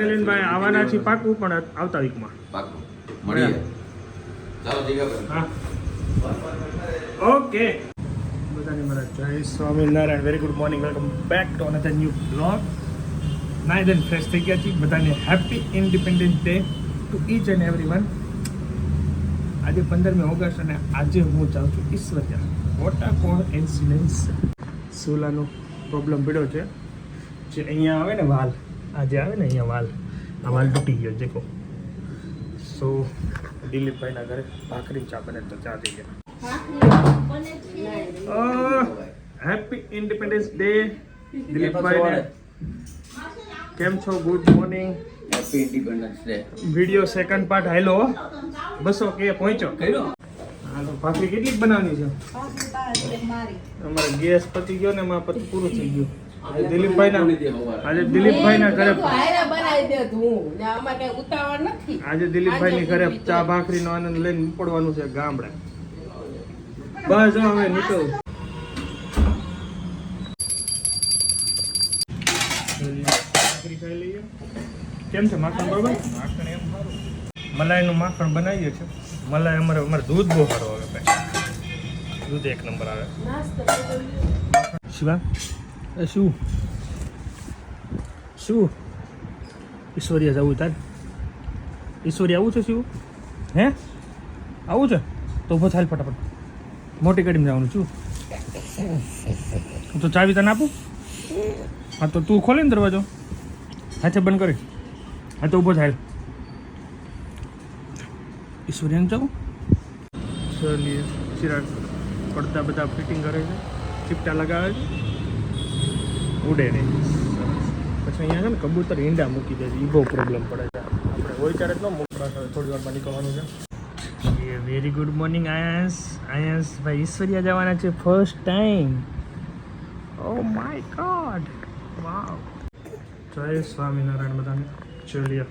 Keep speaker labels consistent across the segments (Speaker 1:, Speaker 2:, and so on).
Speaker 1: ભાઈ આવવાના છે પાકું, પણ આવતા વીકમાં
Speaker 2: પાકું મળીએ. ચાલો જીગાભાઈ.
Speaker 1: હા ઓકે. બધાને મારા જય Swaminarayan. Very good morning. Welcome back to another new blog. નાઈ દેન ફ્રેશ થઈ ગયા છીએ. બધાને happy independence day to each and every one. આજે 15મી ઓગસ્ટ અને આજે હું જાઉં છું ઈશ્વરિયા. What a coincidence. સુલાનો પ્રોબ્લેમ પડ્યો છે. જે અહીંયા આવે ને વાલ, આ જે આવે ને અહીંયા વાલ, આ વાલ તૂટી ગયો દેખો. સો દિલીપભાઈના ઘરે ભાખરી ચા બને તો ચા થઈ ગયા. હેપી ઇન્ડિપેન્ડન્સ ડે દિલીપભાઈને. કેમ છો? Good morning.
Speaker 2: Happy independence day.
Speaker 1: Video second part હાલો 200 કે પહોંચ્યો. હાલો ભાખરી કેટલીક બનાવવાની છે? અમારે ગેસ પતી ગયો ને એમાં પછી પૂરું થઈ ગયું. આજે દિલીપભાઈના ઘરે આજે દિલીપભાઈની ઘરે ચા ભાખરીનો આનંદ લઈને ઉપડવાનું છે ગામડે. બસ હવે નીકળું. ભાખરી ખાઈ લઈએ. કેમ છે માખણ? બરોબર. માખણ એમ સારું. મલાઈનું માખણ બનાવીએ છીએ. મલાઈ અમારે દૂધ બહુ સારું આવે ભાઈ. દૂધ એક નંબર આવે. શિવા શું ઈશ્વરિયા જવું તાર? ઈશ્વરિયા આવું છે શિવ? હે આવું છે તો ઉભો થાય ફટાફટ. મોટી ગાડીમાં જવાનું છું તો ચાવી તને આપું? હા તો તું ખોલે ને દરવાજો. હાથે બંધ કરી. હા તો ઊભો થાય. ઈશ્વરિયાને જવું. ચલીએ. ચિરાગ પડતા બધા ફિટિંગ કરે છે, ચીપટા લગાવે છે, ઉડે નહીં. પછી અહીંયા છે ને કબૂતર ઈંડા મૂકી દે છે, એ બહુ પ્રોબ્લેમ પડે છે. આપણે હોય ત્યારે જ ન મૂકવા, થોડી વારમાં નીકળવાનું છે. Very good morning Aayas. ભાઈ ઈશ્વરિયા જવાના છે first time. Oh my God, wow. જય સ્વામિનારાયણ બધાને. ચલીએ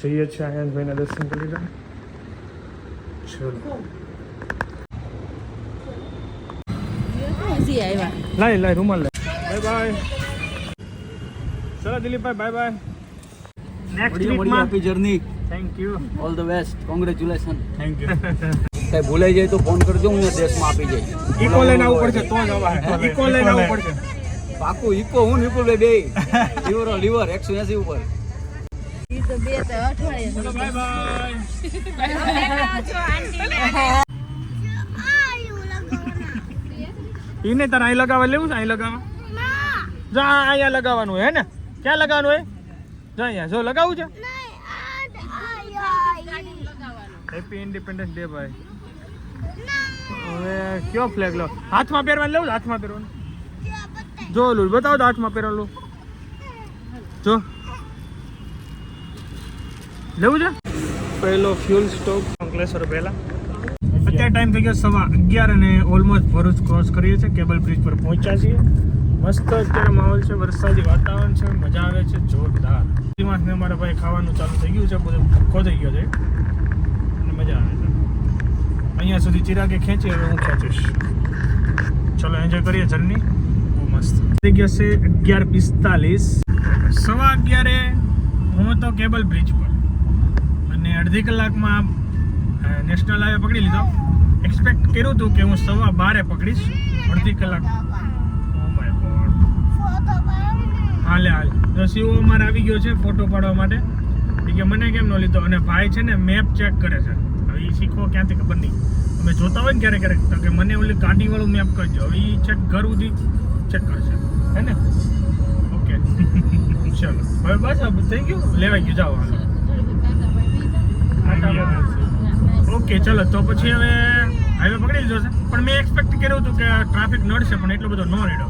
Speaker 1: જઈએ છીએ આયાસભાઈના દર્શન કરી લીધા. ચલો લાય રૂમાલ લે. Bye bye. ચલો દિલીપભાઈ બાય બાય. નેક્સ્ટ વીકમાં
Speaker 2: happy journey.
Speaker 1: Thank you.
Speaker 2: All the best. Congratulation.
Speaker 1: Thank you.
Speaker 2: કઈ ભૂલાઈ જાય તો ફોન કરજો, હું દેશમાં આપી જઈશ.
Speaker 1: ઇકો લઈને આવવું પડશે તો જ અવાય. ઇકો લઈને આવવું પડશે
Speaker 2: પાકું. ઇકો હું વિપુલભાઈ બે લીવર 180 ઉપર.
Speaker 1: ચલો બાય બાય. એને તારે અહીં લગાવવા લેવું છે? અહીં લગાવવા જા. અહીંયા લગાવવાનું હે ને? ક્યાં લગાવવાનું હોય? જા અહીંયા જો લગાવવું છે. હેપી ઇન્ડિપેન્ડન્સ ડે ભાઈ. હવે કયો ફ્લેગ લો? હાથમાં પહેરવાનું લેવું? હાથમાં પહેરવાનું જો ઓલું બતાવો તો. હાથમાં પહેરવાનું જો લેવું છે. પહેલો ફ્યુલ સ્ટોપ અંકલેશ્વર પહેલા. અત્યારે ટાઈમ થઈ ગયો 11:15 અને ઓલમોસ્ટ ભરૂચ ક્રોસ કરીએ છીએ. કેબલ બ્રિજ પર પહોંચ્યા છીએ. મસ્ત અત્યારે માહોલ છે, વરસાદી વાતાવરણ છે, મજા આવે છે જોરદાર. માસને અમારા ભાઈ ખાવાનું ચાલુ થઈ ગયું છે, બધું ભૂખો થઈ ગયો છે અને મજા આવે છે. અહીંયા સુધી ચિરાગે ખેંચી, હવે હું ખેંચીશ. ચલો એન્જોય કરીએ જર્ની. બહુ મસ્ત થઈ ગયો છે. 11:45. 11:15 હું તો કેબલ બ્રિજ પર અને અડધી કલાકમાં નેશનલ હાઈવે પકડી લીધો. એક્સપેક્ટ કર્યું હતું કે હું 12:15 પકડીશ. અડધી કલાક. ઓ માય ગોડ. હાલે તો શિવ અમારે આવી ગયો છે ફોટો પાડવા માટે. કે મને કેમ ન લીધો? અને ભાઈ છે ને મેપ ચેક કરે છે. હવે એ શીખવો ક્યાંથી ખબર નહીં. અમે જોતા હોય ને ક્યારેક તો કે મને ઓલી ગાડીવાળું મેપ કરજો. હવે એ ચેક ઘર સુધી ચેક કરશે, હે ને? ઓકે ચલો હવે બસ થઈ ગયું. લેવાઈ ગયું. જાઓ ઓકે ચલો તો પછી હવે હાઈવે પકડી લીધો છે. પણ મેં એક્સપેક્ટ કર્યું હતું કે ટ્રાફિક નડશે, પણ એટલો બધો ન રેડો.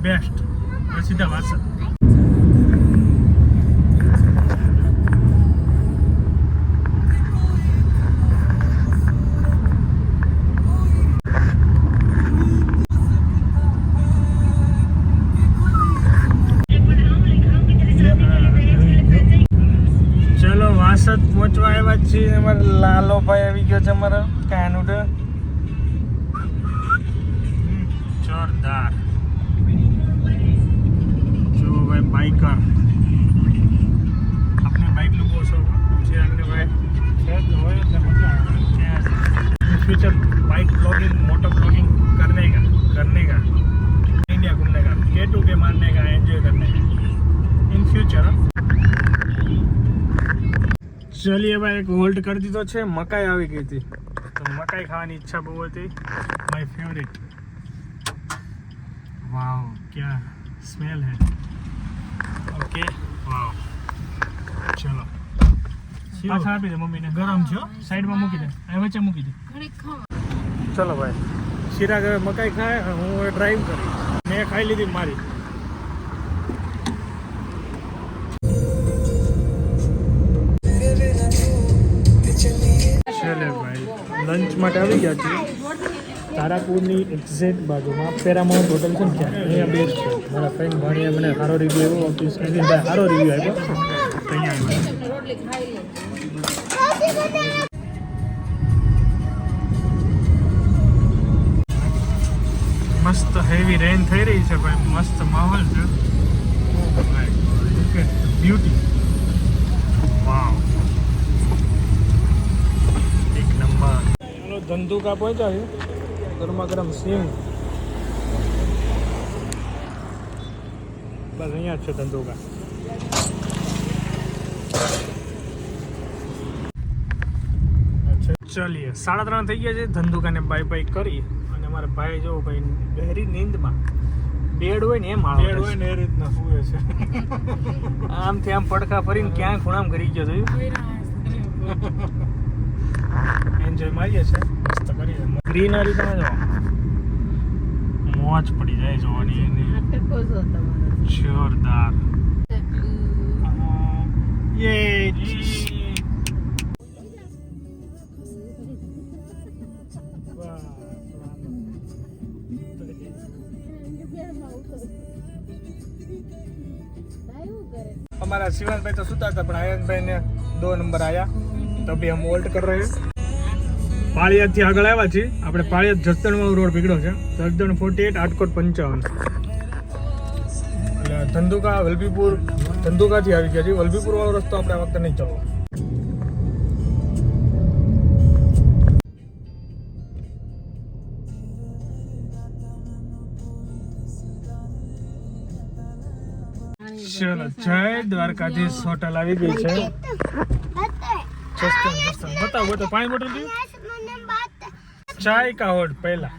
Speaker 1: બેસ્ટ. સીધા વાસણ. ચલો વાસદ પહોંચવા આવ્યા છીએ. અમારે લાલો ભાઈ આવી ગયો છે. અમારો કાનુડ જોરદાર. જો ભાઈ biker future bike blogging motor blogging करने का इंडिया घूमने का K2 के मारने का एंजॉय करने का इन फ्यूचर चलिए भाई एक होल्ड कर દીધો છે મકાઈ આવી ગઈ હતી તો મકાઈ ખાવાની ઈચ્છા બહુ હતી માય ફેવરેટ વાવ क्या स्मेल है ओके वाव चलो પાછા આપી દે મમ્મીને ગરમ છે સાઈડમાં મૂકી દે આ વચ્ચે મૂકી દે ચલો ભાઈ શિરાગ હવે મકાઈ ખાય હું હવે ડ્રાઈવ કરી મેં ખાઈ લીધી મારી ચલે ભાઈ લંચ માટે આવી ગયા છીએ તારાપુરની એક્ઝેક્ટ બાજુમાં પેરામાઉન્ટ હોટલ છે ને ત્યાં અહીંયા બેસ્ટ છે મારા ફ્રેન્ડ ભાણીએ મને સારો રિવ્યુ આવ્યો ઓફિસ ભાઈ સારો રિવ્યુ આવ્યો અહીંયા મસ્ત હેવી રેન થઈ રહી છે ભાઈ મસ્ત માહોલ છે બ્યુટી વાવ એક નંબર ચાલો ધંધુકા પહોંચ્યા છે ગરમા ગરમ સિંગ બસ અહીંયા જ છે ધંધુકા ચલીએ 3:30 થઈ ગયા છે ધંધુકાને બાય બાય કરી અને મારા ભાઈ જો ભાઈ ગહેરી નીંદમાં બેડ હોય ને એમ બેડ હોય ને એ રીતના સુવે છે આમથી આમ પડખા ફરીને ક્યાંય ખૂણામ કરી ગયો જોયું એન્જોય મારીએ છે મસ્ત કરીએ ગ્રીનરી તમે જો મોજ પડી જાય જોવાની એની જોરદાર યે हमारा शिवान भाई तो सुता था पर आयन भाई ने 2 नंबर आया तभी हम वोल्ट कर रहे हैं पाळियाद થી આગળ આવ્યા છીએ આપણે પાળિયાદ જસદણવાળો રોડ પકડ્યો છે જસદણ 48 આટકોટ 55 એટલે ધંધુકા વલભીપુર ધંધુકાથી આવી ગયા છીએ વલભીપુર વાળો રસ્તો આપણે આ વખતે નહીં ચાલવો चलो जय द्वारकाधीश होटल આવી ગઈ છે बताओ बताओ पानी बोतल दी चाय का होट पहला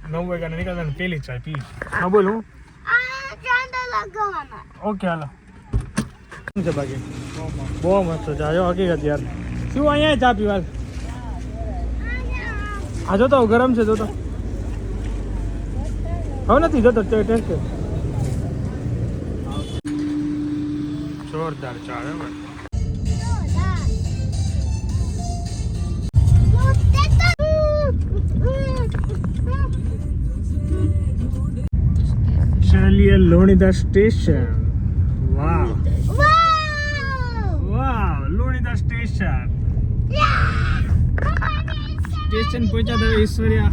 Speaker 1: 9 વાગ્યા નીકળતા ને પેલી ચાય પી હા બોલું ઓકે હાલો છે બાકી બહુ મસ્ત જાજો હકીકત યાર શું અહીંયા ચા પીવા આ જો તો ગરમ છે જો તો હવે નથી જોતો ટેસ્ટ જોરદાર ચા હે ભાઈ चलिए लोणीदा स्टेशन वाह वाह लोणीदा स्टेशन स्टेशन पहुंचा था ईश्वरिया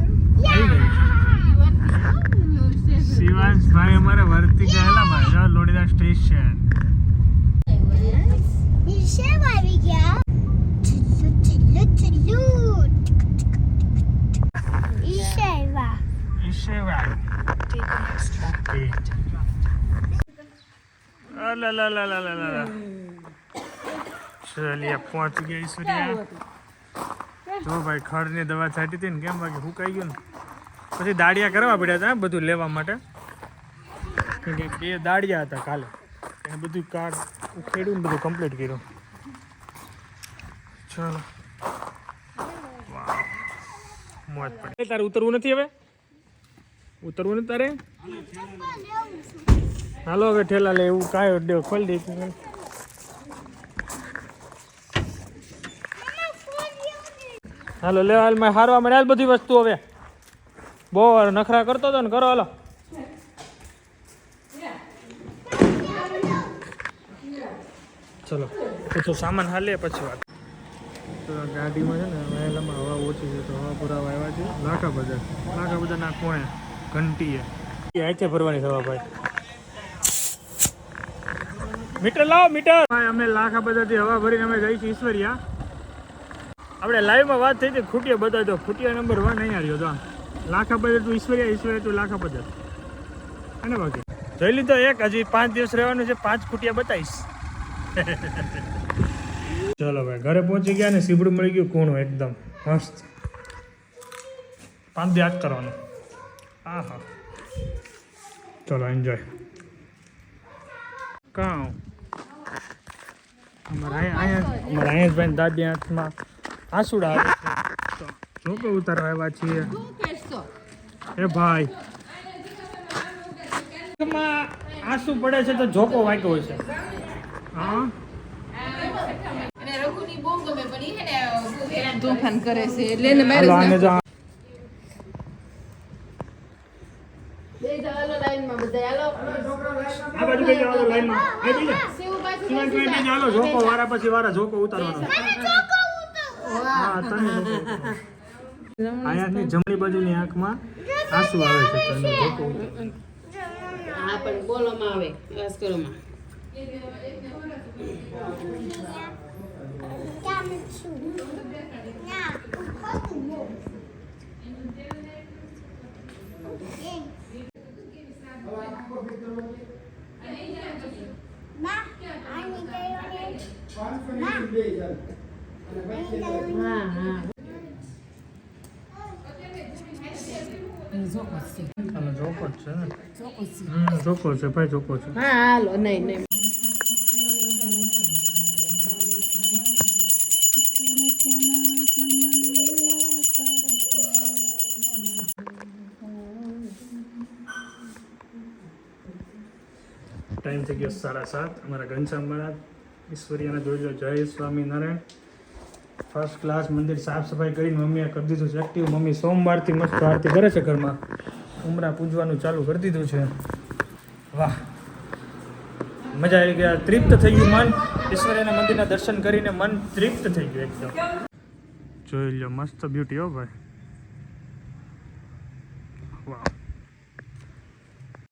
Speaker 1: आई गई शिवांश भाई हमारे वर्ती गया भाई जो लोणीदा स्टेशन चलिए पहुंच गए ईश्वरिया तो भाई खड़ની દવા છાટી હતી ને કેમ બાકી હુકાઈ ગયું ને પછી દાડિયા કરવા પડ્યા હતા બધું લેવા માટે કે દાડિયા હતા કાલે એને બધું કાર્ડ ઉખેડ્યું ને બધું કમ્પ્લીટ કર્યું ચલો વાહ મોજ પડી તારે ઉતરવું નથી હવે ઉતરવું નથી તારે હાલો હવે ઠેલા લે એવું કાંઈ દેવ ખોલી દે હાલો લે હાલ મેં હારવા મળે હાલ બધી વસ્તુ હવે બહુ નખરા કરતો હતો ને કરો હાલો ચલો પછી સામાન હાલે પછી વાત તો ગાડીમાં છે ને વહેલામાં હવા ઓછી છે તો હવા પુરાવા આવ્યા છે લાખા બજારના કોણે ઘંટીએ આચે ભરવાની થવા ભાઈ મીટર લાવો મીટર ભાઈ અમે લાખા બજારથી હવા ભરીને અમે જઈ છીએ ઈશ્વરિયા આપણે લાઈવમાં વાત થઈ હતી ખૂટિયા બતાવી દો. ખૂટિયા નંબર 1 અહીંયા રહ્યો તો લાખા બજાર ટુ ઈશ્વરિયા ટુ લાખા બજાર અને બાકી જોઈ લીધો એક. હજી 5 દિવસ રહેવાનું છે. 5 ખૂટિયા બતાવીશ. ચલો ભાઈ ઘરે પહોંચી ગયા ને સીબડું મળી ગયું કૂણું એકદમ મસ્ત. 5 દી યાદ કરવાનું. હા હા ચલો એન્જોય. કાં અમારા આયેશભાઈ દાદી હાથમાં આંસુડા આવે છે. તો જોકે ઉતારવા આવ્યા છીએ. એ ભાઈ આંસુ પડે છે તો જોકો વાગ્યો હોય છે. હા
Speaker 3: તોફાન કરે છે એટલે એને બહાર
Speaker 1: હાલો, આને જો આ બાજુ બેસી જાઓ લાઈનમાં. એ બેસી જા. શિવાંશ ભાઈ બેસી જાઓ. જોકો વારા પછી વારા જોકો ઉતારવાનો. હા તને જોકો ઉતારવાનો. આયાની જમણી બાજુની આંખમાં આંસુ આવે છે તો એને જોકો ઉતારવાનો.
Speaker 3: હા પણ બોલોમાં આવે વાસ્કરોમાં હા હા
Speaker 1: અને જોકો જ છે ને. જોકો છે ભાઈ જોકો છે.
Speaker 3: હા હાલો નહીં નહીં
Speaker 1: ટાઈમ થઈ ગયો 7:30. અમારા ઘનશ્યામ મહારાજ ઈશ્વરિયાને જોઈ લો. જય સ્વામિનારાયણ. ફર્સ્ટ ક્લાસ મંદિર સાફ સફાઈ કરીને મમ્મીએ કરી દીધું છે એક્ટિવ. મમ્મી સોમવારથી મસ્ત આરતી કરે છે ઘરમાં. ઉમરા પૂજવાનું ચાલુ કરી દીધું છે. વાહ મજા આવી ગયા. તૃપ્ત થઈ ગયું મન. ઈશ્વરિયાના મંદિરના દર્શન કરીને મન તૃપ્ત થઈ ગયું એકદમ. જોઈ લો મસ્ત બ્યુટી હો ભાઈ. વાહ